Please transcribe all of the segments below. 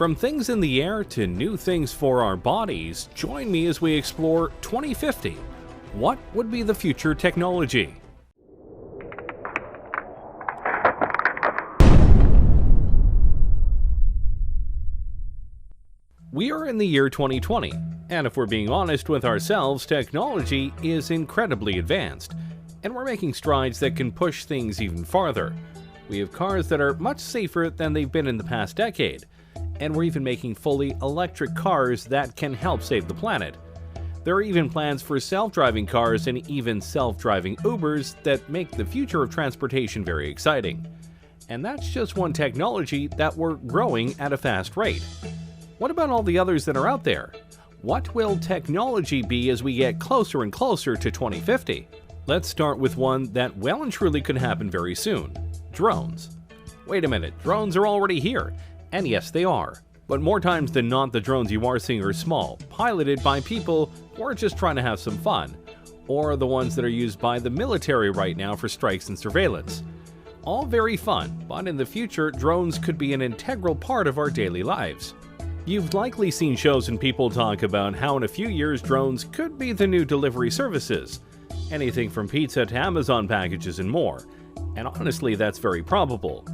From things in the air to new things for our bodies, join me as we explore 2050. What would be the future technology? We are in the year 2020, and if we're being honest with ourselves, technology is incredibly advanced, and we're making strides that can push things even farther. We have cars that are much safer than they've been in the past decade, and we're even making fully electric cars that can help save the planet. There are even plans for self-driving cars and even self-driving Ubers that make the future of transportation very exciting. And that's just one technology that we're growing at a fast rate. What about all the others that are out there? What will technology be as we get closer and closer to 2050? Let's start with one that well and truly could happen very soon. Drones. Wait a minute, drones are already here. And yes, they are. But more times than not, the drones you are seeing are small, piloted by people who are just trying to have some fun, or the ones that are used by the military right now for strikes and surveillance. All very fun, but in the future, drones could be an integral part of our daily lives. You've likely seen shows and people talk about how in a few years drones could be the new delivery services. Anything from pizza to Amazon packages and more. And honestly, that's very probable.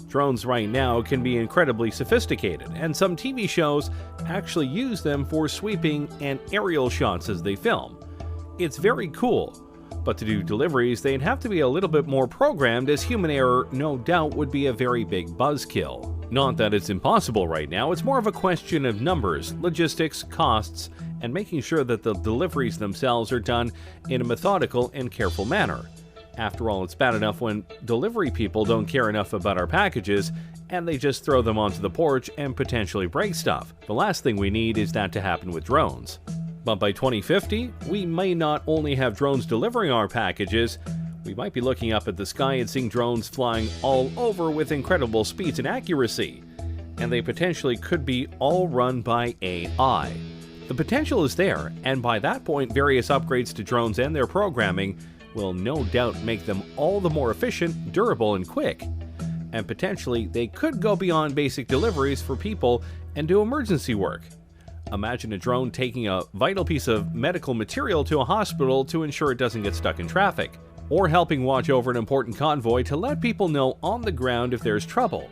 Drones right now can be incredibly sophisticated, and some TV shows actually use them for sweeping and aerial shots as they film. It's very cool, but to do deliveries, they'd have to be a little bit more programmed, as human error no doubt would be a very big buzzkill. Not that it's impossible right now, it's more of a question of numbers, logistics, costs, and making sure that the deliveries themselves are done in a methodical and careful manner. After all, it's bad enough when delivery people don't care enough about our packages and they just throw them onto the porch and potentially break stuff. The last thing we need is that to happen with drones. But by 2050, we may not only have drones delivering our packages, we might be looking up at the sky and seeing drones flying all over with incredible speeds and accuracy. And they potentially could be all run by AI. The potential is there, and by that point, various upgrades to drones and their programming will no doubt make them all the more efficient, durable, and quick. And potentially, they could go beyond basic deliveries for people and do emergency work. Imagine a drone taking a vital piece of medical material to a hospital to ensure it doesn't get stuck in traffic, or helping watch over an important convoy to let people know on the ground if there's trouble.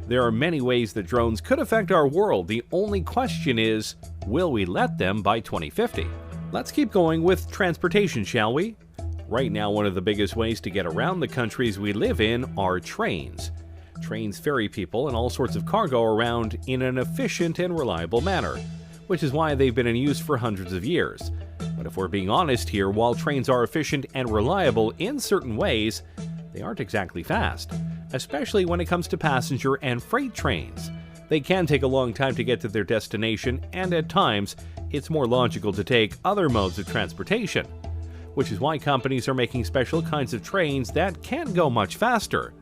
There are many ways that drones could affect our world. The only question is, will we let them by 2050? Let's keep going with transportation, shall we? Right now, one of the biggest ways to get around the countries we live in are trains. Trains ferry people and all sorts of cargo around in an efficient and reliable manner, which is why they've been in use for hundreds of years. But if we're being honest here, while trains are efficient and reliable in certain ways, they aren't exactly fast, especially when it comes to passenger and freight trains. They can take a long time to get to their destination, and at times, it's more logical to take other modes of transportation, which is why companies are making special kinds of trains that can go much faster.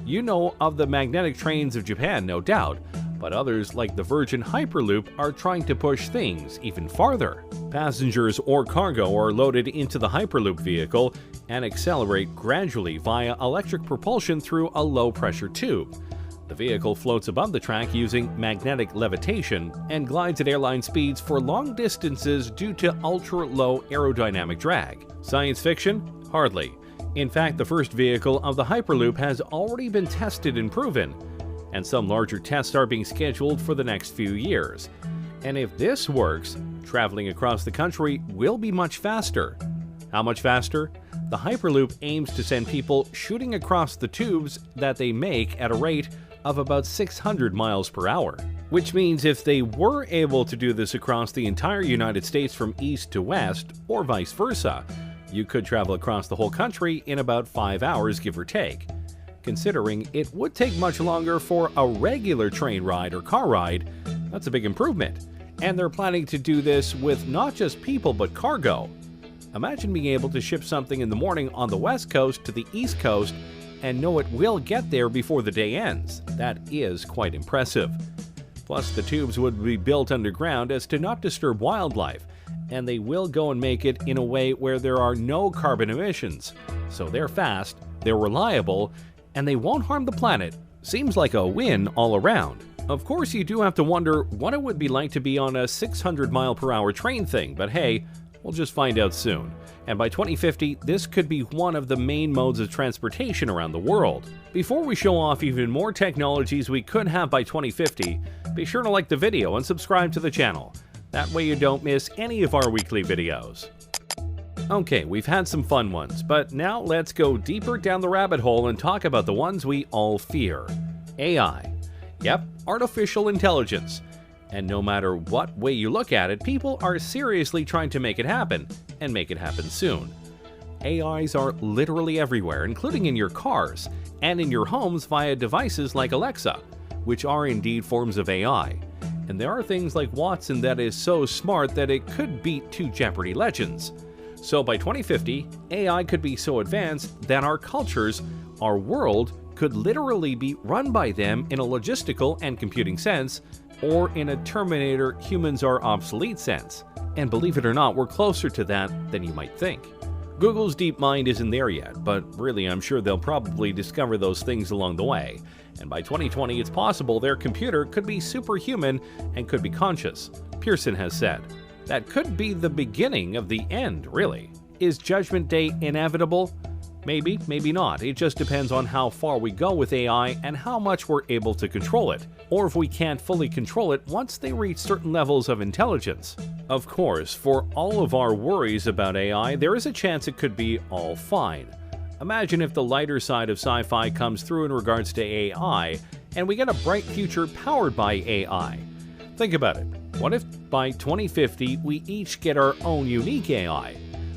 You know of the magnetic trains of Japan, no doubt, but others like the Virgin Hyperloop are trying to push things even farther. Passengers or cargo are loaded into the Hyperloop vehicle and accelerate gradually via electric propulsion through a low-pressure tube. The vehicle floats above the track using magnetic levitation and glides at airline speeds for long distances due to ultra-low aerodynamic drag. Science fiction? Hardly. In fact, the first vehicle of the Hyperloop has already been tested and proven, and some larger tests are being scheduled for the next few years. And if this works, traveling across the country will be much faster. How much faster? The Hyperloop aims to send people shooting across the tubes that they make at a rate of about 600 miles per hour. Which means if they were able to do this across the entire United States from east to west, or vice versa, you could travel across the whole country in about 5 hours, give or take. Considering it would take much longer for a regular train ride or car ride, that's a big improvement. And they're planning to do this with not just people but cargo. Imagine being able to ship something in the morning on the west coast to the east coast and know it will get there before the day ends. That is quite impressive. Plus, the tubes would be built underground as to not disturb wildlife, and they will go and make it in a way where there are no carbon emissions. So they're fast, they're reliable, and they won't harm the planet. Seems like a win all around. Of course, you do have to wonder what it would be like to be on a 600-mile-per-hour train thing, but hey, we'll just find out soon. And by 2050, this could be one of the main modes of transportation around the world. Before we show off even more technologies we could have by 2050, be sure to like the video and subscribe to the channel. That way you don't miss any of our weekly videos. Okay, we've had some fun ones, but now let's go deeper down the rabbit hole and talk about the ones we all fear. AI. Yep, artificial intelligence. And no matter what way you look at it, people are seriously trying to make it happen, and make it happen soon. AIs are literally everywhere, including in your cars, and in your homes via devices like Alexa, which are indeed forms of AI. And there are things like Watson that is so smart that it could beat two Jeopardy legends. So by 2050, AI could be so advanced that our cultures, our world, could literally be run by them in a logistical and computing sense, or in a Terminator humans are obsolete sense. And believe it or not, we're closer to that than you might think. Google's DeepMind isn't there yet, but really I'm sure they'll probably discover those things along the way. And by 2020, it's possible their computer could be superhuman and could be conscious, Pearson has said. That could be the beginning of the end, really. Is Judgment Day inevitable? Maybe, maybe not. It just depends on how far we go with AI and how much we're able to control it, or if we can't fully control it once they reach certain levels of intelligence. Of course, for all of our worries about AI, there is a chance it could be all fine. Imagine if the lighter side of sci-fi comes through in regards to AI, and we get a bright future powered by AI. Think about it. What if by 2050 we each get our own unique AI?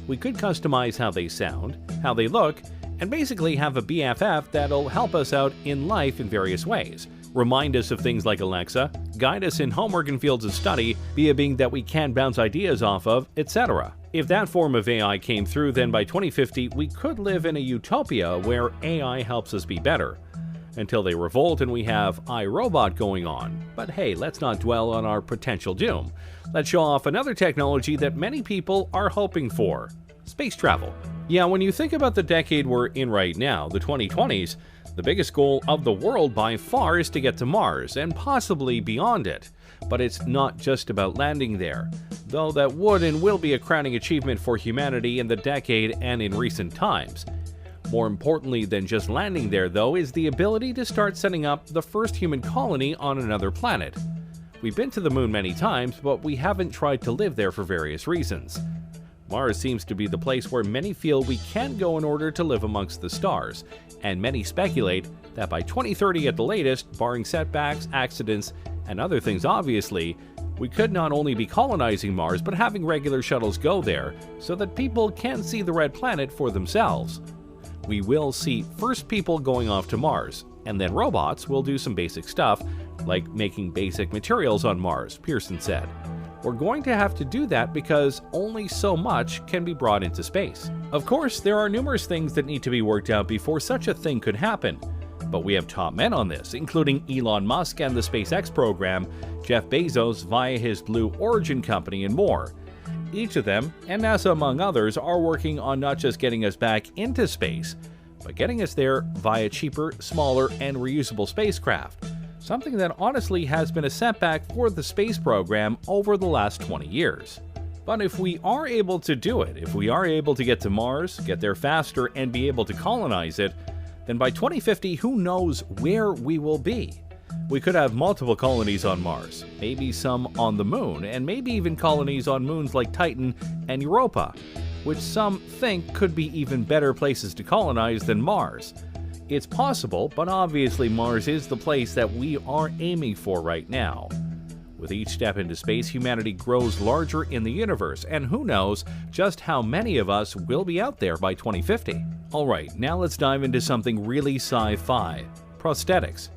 We could customize how they sound, how they look, and basically have a BFF that'll help us out in life in various ways. Remind us of things like Alexa, guide us in homework and fields of study, be a being that we can bounce ideas off of, etc. If that form of AI came through, then by 2050 we could live in a utopia where AI helps us be better. Until they revolt and we have iRobot going on. But hey, let's not dwell on our potential doom. Let's show off another technology that many people are hoping for. Space travel. Yeah, when you think about the decade we're in right now, the 2020s, the biggest goal of the world by far is to get to Mars, and possibly beyond it. But it's not just about landing there, though that would and will be a crowning achievement for humanity in the decade and in recent times. More importantly than just landing there, though, is the ability to start setting up the first human colony on another planet. We've been to the moon many times, but we haven't tried to live there for various reasons. Mars seems to be the place where many feel we can go in order to live amongst the stars, and many speculate that by 2030 at the latest, barring setbacks, accidents, and other things obviously, we could not only be colonizing Mars, but having regular shuttles go there so that people can see the red planet for themselves. We will see first people going off to Mars, and then robots will do some basic stuff, like making basic materials on Mars, Pearson said. We're going to have to do that because only so much can be brought into space. Of course, there are numerous things that need to be worked out before such a thing could happen. But we have top men on this, including Elon Musk and the SpaceX program, Jeff Bezos via his Blue Origin company, and more. Each of them, and NASA among others, are working on not just getting us back into space, but getting us there via cheaper, smaller, and reusable spacecraft, something that honestly has been a setback for the space program over the last 20 years. But if we are able to do it, if we are able to get to Mars, get there faster, and be able to colonize it, then by 2050, who knows where we will be? We could have multiple colonies on Mars, maybe some on the moon, and maybe even colonies on moons like Titan and Europa, which some think could be even better places to colonize than Mars. It's possible, but obviously Mars is the place that we are aiming for right now. With each step into space, humanity grows larger in the universe, and who knows just how many of us will be out there by 2050. Alright, now let's dive into something really sci-fi: prosthetics.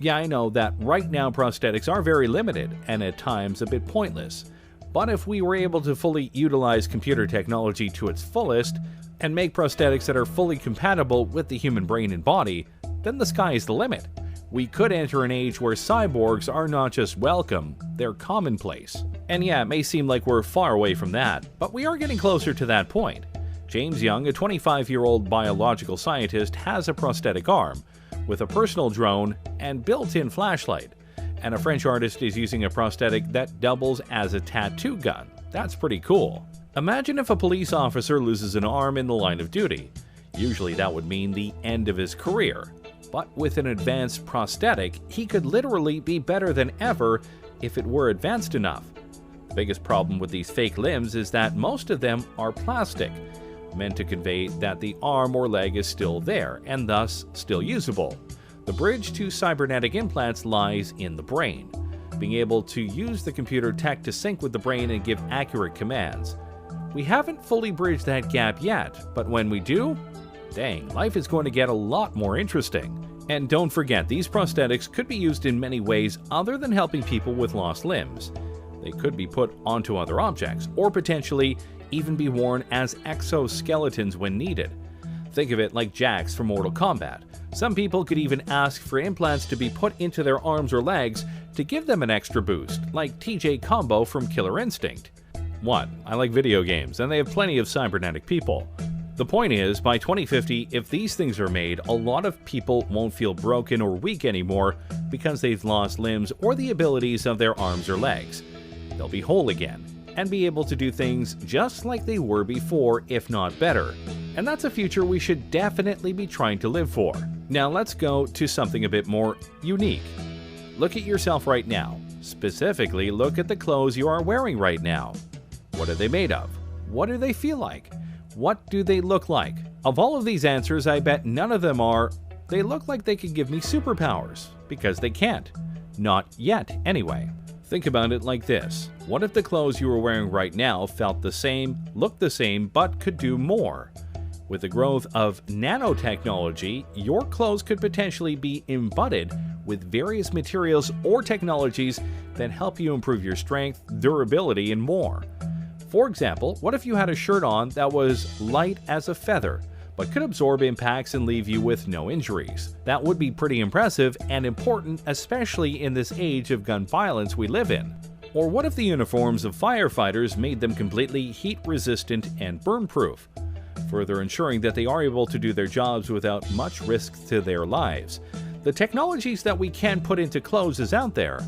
Yeah, I know that right now prosthetics are very limited and at times a bit pointless, but if we were able to fully utilize computer technology to its fullest and make prosthetics that are fully compatible with the human brain and body, then the sky is the limit. We could enter an age where cyborgs are not just welcome, they're commonplace. And yeah, it may seem like we're far away from that, but we are getting closer to that point. James Young, a 25-year-old biological scientist, has a prosthetic arm, with a personal drone and built-in flashlight. And a French artist is using a prosthetic that doubles as a tattoo gun. That's pretty cool. Imagine if a police officer loses an arm in the line of duty. Usually that would mean the end of his career. But with an advanced prosthetic, he could literally be better than ever if it were advanced enough. The biggest problem with these fake limbs is that most of them are plastic, meant to convey that the arm or leg is still there, and thus still usable. The bridge to cybernetic implants lies in the brain, being able to use the computer tech to sync with the brain and give accurate commands. We haven't fully bridged that gap yet, but when we do, dang, life is going to get a lot more interesting. And don't forget, these prosthetics could be used in many ways other than helping people with lost limbs. They could be put onto other objects, or potentially even be worn as exoskeletons when needed. Think of it like Jax from Mortal Kombat. Some people could even ask for implants to be put into their arms or legs to give them an extra boost, like TJ Combo from Killer Instinct. 1. I like video games, and they have plenty of cybernetic people. The point is, by 2050, if these things are made, a lot of people won't feel broken or weak anymore because they've lost limbs or the abilities of their arms or legs. They'll be whole again, and be able to do things just like they were before, if not better. And that's a future we should definitely be trying to live for. Now let's go to something a bit more unique. Look at yourself right now. Specifically, look at the clothes you are wearing right now. What are they made of? What do they feel like? What do they look like? Of all of these answers, I bet none of them are, they look like they could give me superpowers, because they can't. Not yet, anyway. Think about it like this. What if the clothes you are wearing right now felt the same, looked the same, but could do more? With the growth of nanotechnology, your clothes could potentially be embodied with various materials or technologies that help you improve your strength, durability, and more. For example, what if you had a shirt on that was light as a feather, but could absorb impacts and leave you with no injuries? That would be pretty impressive and important, especially in this age of gun violence we live in. Or what if the uniforms of firefighters made them completely heat-resistant and burn-proof, further ensuring that they are able to do their jobs without much risk to their lives? The technologies that we can put into clothes is out there,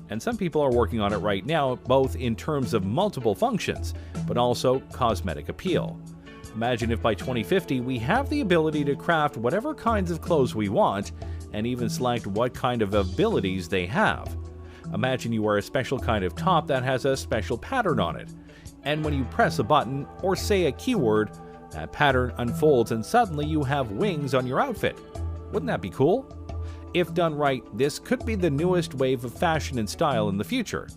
and some people are working on it right now, both in terms of multiple functions, but also cosmetic appeal. Imagine if by 2050 we have the ability to craft whatever kinds of clothes we want, and even select what kind of abilities they have. Imagine you wear a special kind of top that has a special pattern on it, and when you press a button or say a keyword, that pattern unfolds and suddenly you have wings on your outfit. Wouldn't that be cool? If done right, this could be the newest wave of fashion and style in the future.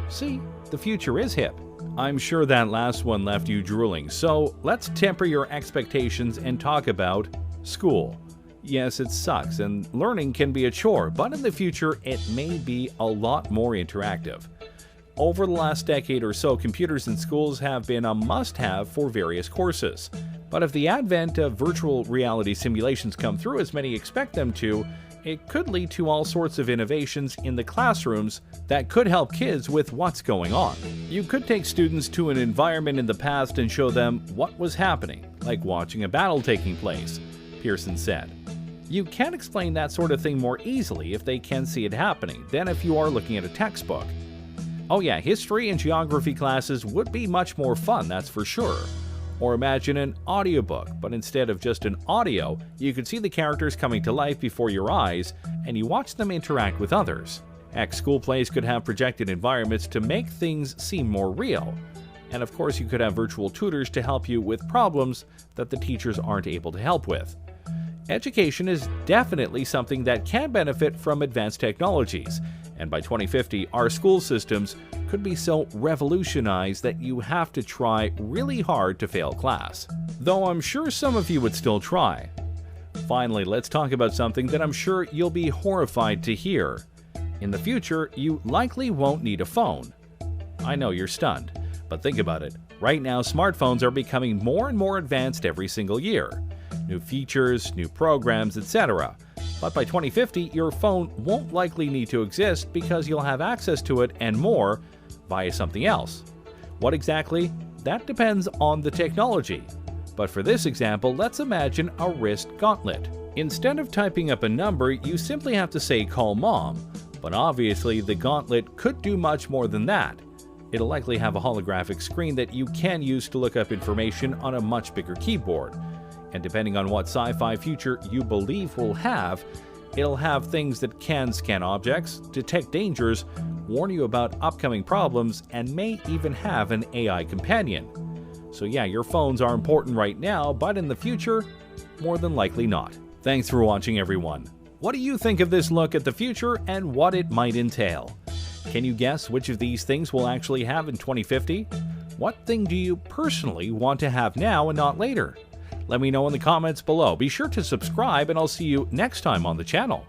See, the future is hip. I'm sure that last one left you drooling, so let's temper your expectations and talk about school. Yes, it sucks, and learning can be a chore, but in the future it may be a lot more interactive. Over the last decade or so, computers in schools have been a must-have for various courses. But if the advent of virtual reality simulations come through as many expect them to, it could lead to all sorts of innovations in the classrooms that could help kids with what's going on. You could take students to an environment in the past and show them what was happening, like watching a battle taking place, Pearson said. You can explain that sort of thing more easily if they can see it happening than if you are looking at a textbook. Oh yeah, history and geography classes would be much more fun, that's for sure. Or imagine an audiobook, but instead of just an audio, you could see the characters coming to life before your eyes, and you watch them interact with others. Heck, school plays could have projected environments to make things seem more real. And of course, you could have virtual tutors to help you with problems that the teachers aren't able to help with. Education is definitely something that can benefit from advanced technologies, and by 2050, our school systems could be so revolutionized that you have to try really hard to fail class. Though I'm sure some of you would still try. Finally, let's talk about something that I'm sure you'll be horrified to hear. In the future, you likely won't need a phone. I know you're stunned, but think about it. Right now, smartphones are becoming more and more advanced every single year. New features, new programs, etc. But by 2050, your phone won't likely need to exist because you'll have access to it and more via something else. What exactly? That depends on the technology. But for this example, let's imagine a wrist gauntlet. Instead of typing up a number, you simply have to say "call mom," But obviously, the Gauntlet could do much more than that. It'll likely have a holographic screen that you can use to look up information on a much bigger keyboard. And depending on what sci-fi future you believe will have, it'll have things that can scan objects, detect dangers, warn you about upcoming problems, and may even have an AI companion. So yeah, your phones are important right now, but in the future, more than likely not. Thanks for watching, everyone. What do you think of this look at the future and what it might entail? Can you guess which of these things we'll actually have in 2050? What thing do you personally want to have now and not later? Let me know in the comments below. Be sure to subscribe, and I'll see you next time on the channel.